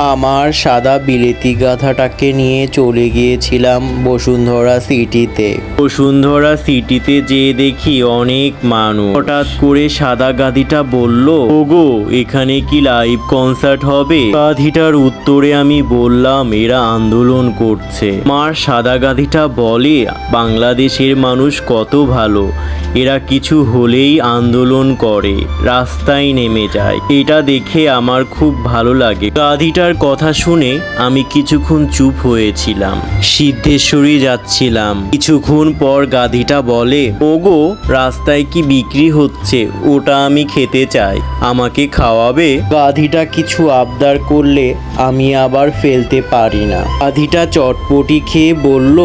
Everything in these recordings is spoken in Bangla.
আমার সাদা বিলেতি গাধাটাকে নিয়ে চলে গিয়েছিলাম বসুন্ধরা সিটিতে। বসুন্ধরা সিটিতে যেয়ে দেখি অনেক মানুষ। হঠাৎ করে সাদা গাধিটা বলল, ওগো এখানে কি লাইভ কনসার্ট হবে? গাধিটার উত্তরে আমি বললাম, এরা আন্দোলন করছে। আমার সাদা গাধিটা বলে, বাংলাদেশের মানুষ কত ভালো, এরা কিছু হলেই আন্দোলন করে, রাস্তায় নেমে যায়। এটা দেখে আমার খুব ভালো লাগে। গাধিটার কথা শুনে আমি কিছুক্ষণ চুপ হয়েছিলাম। সিদ্ধেশ্বরী যাচ্ছিলাম। কিছুক্ষণ পর গাধিটা বলে, ওগো রাস্তায় কি বিক্রি হচ্ছে? ওটা আমি খেতে চাই, আমাকে খাওয়াবে? গাধিটা কিছু আবদার করলে আমি আবার ফেলতে পারি না। গাধিটা চটপটি খেয়ে বলল,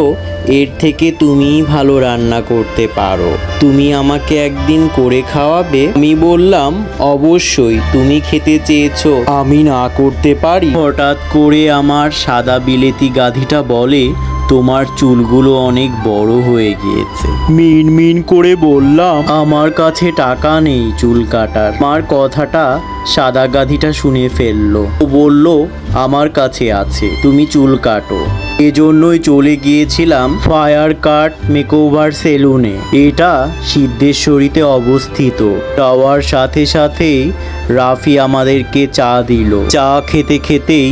এর থেকে তুমিই ভালো রান্না করতে পারো, তুমি আমাকে একদিন করে খাওয়াবে? আমি বললাম, অবশ্যই, তুমি খেতে চেয়েছো, আমি না করতে পারি? হঠাৎ করে আমার সাদা বিলেতি গাধিটা বলে, তোমার চুলগুলো অনেক বড় হয়ে গিয়েছে। মিন মিন করে বললাম, আমার কাছে টাকা নেই চুল কাটার। আমার কথাটা সাদা গাধিটা শুনে ফেললো। ও বলল, আমার কাছে আছে, তুমি চুল কাটো। এজন্যই চলে গিয়েছিলাম ফায়ার কাট মেকওভার সেলুনে। এটা সিদ্ধেশ্বরীতে অবস্থিত। যাওয়ার সাথে সাথেই রাফি আমাদেরকে চা দিল। চা খেতে খেতেই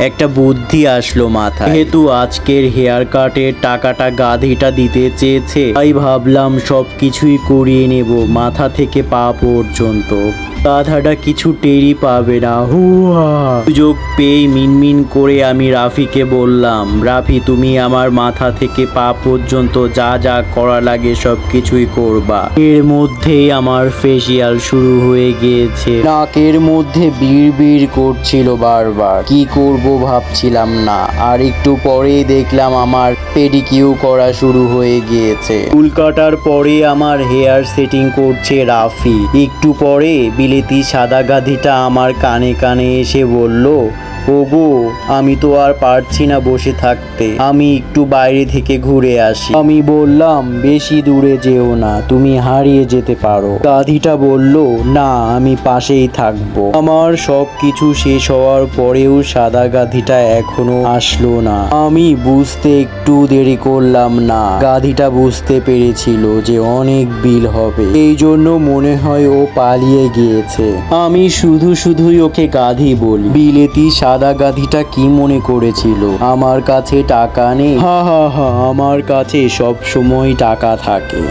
একটা বুদ্ধি আসলো মাথায়। যেহেতু আজকের হেয়ার কাটের টাকাটা গাধিটা দিতে চেয়েছে, তাই ভাবলাম সব কিছুই করিয়ে নেব, মাথা থেকে পা পর্যন্ত। গাধাটা কিছু টেরই পাবে না। হুয়া! সুযোগ পেয়ে মিনমিন করে আমি রাফিকে বললাম, রাফি তুমি আমার মাথা থেকে পা পর্যন্ত যা যা করা লাগে সব কিছুই করবা। এর মধ্যেই আমার ফেসিয়াল শুরু হয়ে গিয়েছে। নাকের মধ্যে বিড় করছিল বারবার। কি করব ভাবছিলাম না। আর একটু পরেই দেখলাম আমার পেডিকিউ করা শুরু হয়ে গিয়েছে। চুল কাটার পরে আমার হেয়ার সেটিং করছে রাফি। একটু পরে বিলেতি সাদা গাধিটা আমার কানে কানে এসে বলল, ওগো আমি তো আর পারছি না বসে থাকতে, আমি একটু বাইরে থেকে ঘুরে আসি। আমি বললাম, বেশি দূরে যেও না, তুমি হারিয়ে যেতে পারো। গাধিটা বলল, না আমি পাশেই থাকবো। আমার সব কিছু শেষ হওয়ার পরেও সাদা গাধিটা এখনো আসলো না। আমি বুঝতে একটু দেরি করলাম না। গাধিটা বুঝতে পেরেছিল যে অনেক বিল হবে, এই জন্য মনে হয় ও পালিয়ে গিয়েছে। আমি শুধুই ওকে গাধি বলি। বিলেতি সাদা গাধিটা কি মনে করেছিল আমার কাছে টাকা নেই? হা হা হা, আমার কাছে সব সময় টাকা থাকে।